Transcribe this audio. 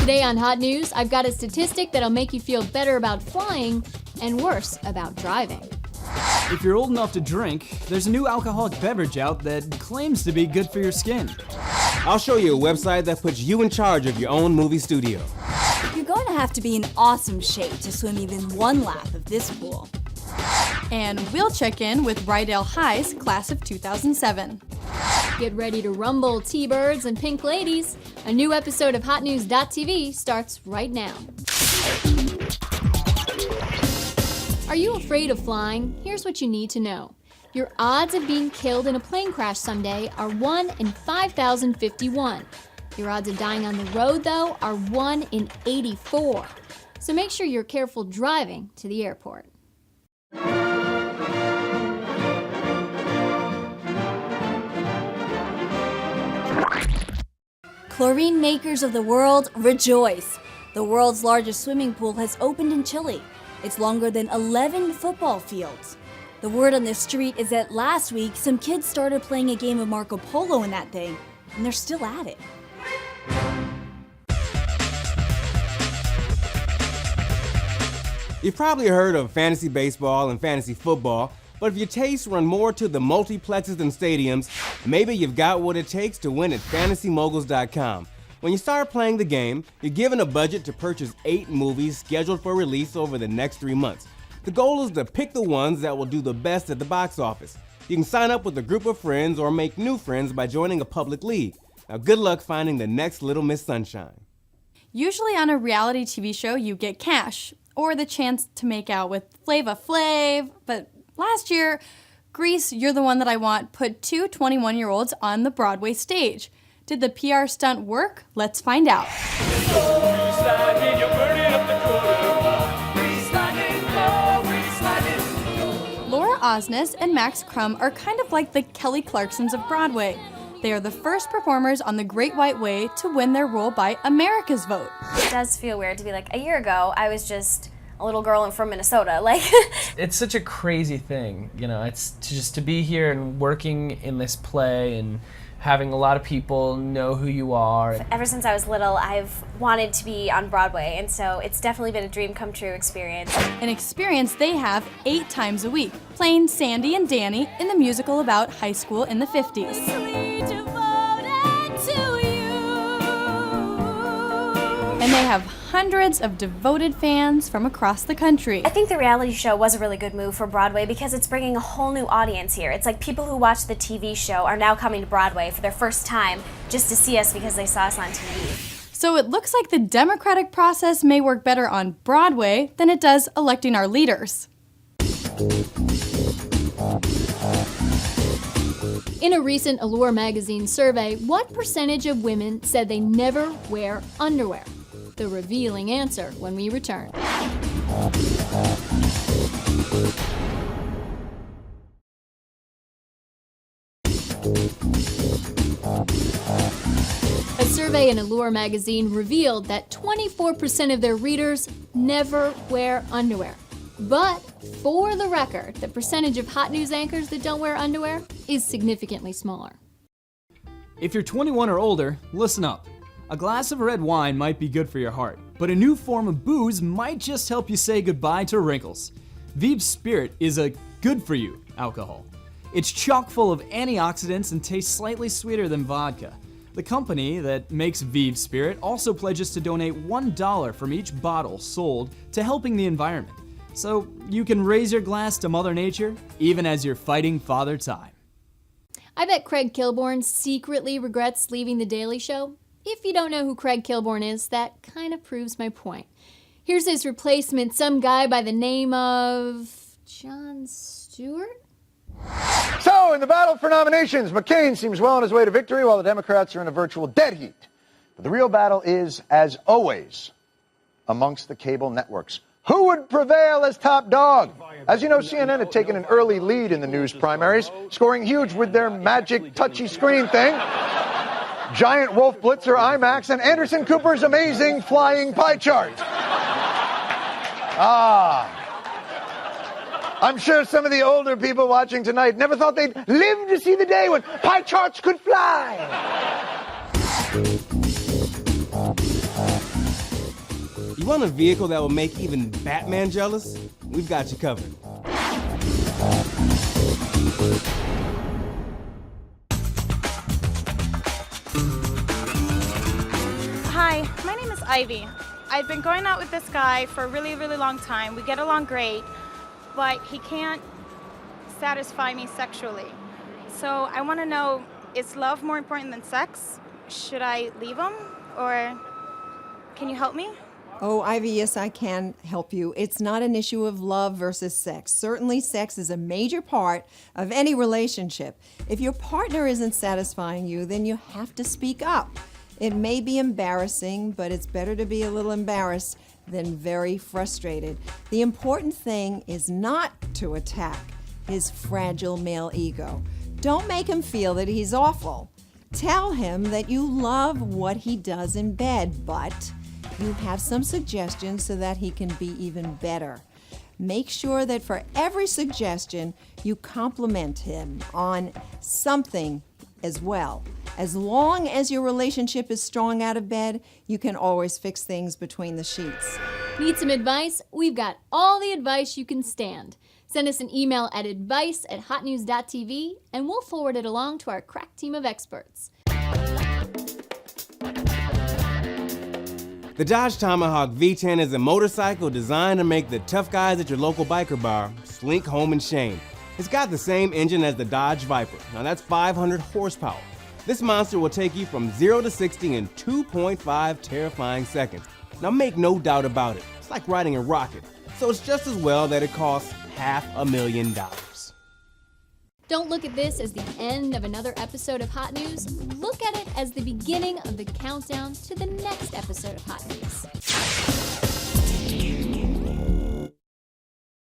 Today on Hot News, I've got a statistic that'll make you feel better about flying and worse about driving. If you're old enough to drink, there's a new alcoholic beverage out that claims to be good for your skin. I'll show you a website that puts you in charge of your own movie studio. You're going to have to be in awesome shape to swim even one lap of this pool. And we'll check in with Rydell High's class of 2007. Get ready to rumble, T-Birds and Pink Ladies. A new episode of HotNewz.tv starts right now. Are you afraid of flying? Here's what you need to know. Your odds of being killed in a plane crash someday are 1 in 5,051. Your odds of dying on the road, though, are 1 in 84. So make sure you're careful driving to the airport. Chlorine makers of the world, rejoice! The world's largest swimming pool has opened in Chile. It's longer than 11 football fields. The word on the street is that last week, some kids started playing a game of Marco Polo in that thing, and they're still at it. You've probably heard of fantasy baseball and fantasy football, but if your tastes run more to the multiplexes and stadiums, maybe you've got what it takes to win at FantasyMoguls.com. When you start playing the game, you're given a budget to purchase 8 movies scheduled for release over the next 3 months. The goal is to pick the ones that will do the best at the box office. You can sign up with a group of friends or make new friends by joining a public league. Now good luck finding the next Little Miss Sunshine. Usually on a reality TV show, you get cash or the chance to make out with Flava Flav, but last year, Grease, You're the One That I Want put 2 21-year-olds on the Broadway stage. Did the PR stunt work? Let's find out. Laura Osnes and Max Crum are kind of like the Kelly Clarksons of Broadway. They are the first performers on the Great White Way to win their role by America's vote. It does feel weird to be like, a year ago, I was just a little girl from Minnesota. It's such a crazy thing, you know. It's to be here and working in this play and having a lot of people know who you are. Ever since I was little, I've wanted to be on Broadway, and so it's definitely been a dream come true experience. An experience they have 8 times a week, playing Sandy and Danny in the musical about high school in the 50s. And they have hundreds of devoted fans from across the country. I think the reality show was a really good move for Broadway because it's bringing a whole new audience here. It's like people who watch the TV show are now coming to Broadway for their first time just to see us because they saw us on TV. So it looks like the democratic process may work better on Broadway than it does electing our leaders. In a recent Allure magazine survey, what percentage of women said they never wear underwear? The revealing answer when we return. A survey in Allure magazine revealed that 24% of their readers never wear underwear. But for the record, the percentage of Hot News anchors that don't wear underwear is significantly smaller. If you're 21 or older, listen up. A glass of red wine might be good for your heart, but a new form of booze might just help you say goodbye to wrinkles. Veev Spirit is a good-for-you alcohol. It's chock full of antioxidants and tastes slightly sweeter than vodka. The company that makes Veev Spirit also pledges to donate $1 from each bottle sold to helping the environment. So you can raise your glass to Mother Nature, even as you're fighting Father Time. I bet Craig Kilborn secretly regrets leaving The Daily Show. If you don't know who Craig Kilborn is, that kind of proves my point. Here's his replacement, some guy by the name of Jon Stewart? So, in the battle for nominations, McCain seems well on his way to victory while the Democrats are in a virtual dead heat. But the real battle is, as always, amongst the cable networks. Who would prevail as top dog? As you know, CNN had taken an early lead in the news primaries, scoring huge with their magic touchy screen thing, Giant Wolf Blitzer IMAX, and Anderson Cooper's amazing flying pie chart. I'm sure some of the older people watching tonight never thought they'd live to see the day when pie charts could fly. You want a vehicle that will make even Batman jealous? We've got you covered. Hi, my name is Ivy. I've been going out with this guy for a really, really long time. We get along great, but he can't satisfy me sexually. So I want to know, is love more important than sex? Should I leave him, or can you help me? Oh, Ivy, yes, I can help you. It's not an issue of love versus sex. Certainly, sex is a major part of any relationship. If your partner isn't satisfying you, then you have to speak up. It may be embarrassing, but it's better to be a little embarrassed than very frustrated. The important thing is not to attack his fragile male ego. Don't make him feel that he's awful. Tell him that you love what he does in bed, but you have some suggestions so that he can be even better. Make sure that for every suggestion, you compliment him on something as well. As long as your relationship is strong out of bed, you can always fix things between the sheets. Need some advice? We've got all the advice you can stand. Send us an email at advice@hotnews.tv and we'll forward it along to our crack team of experts. The Dodge Tomahawk V10 is a motorcycle designed to make the tough guys at your local biker bar slink home in shame. It's got the same engine as the Dodge Viper. Now that's 500 horsepower. This monster will take you from 0 to 60 in 2.5 terrifying seconds. Now make no doubt about it, it's like riding a rocket. So it's just as well that it costs $500,000. Don't look at this as the end of another episode of Hot News. Look at it as the beginning of the countdown to the next episode of Hot News.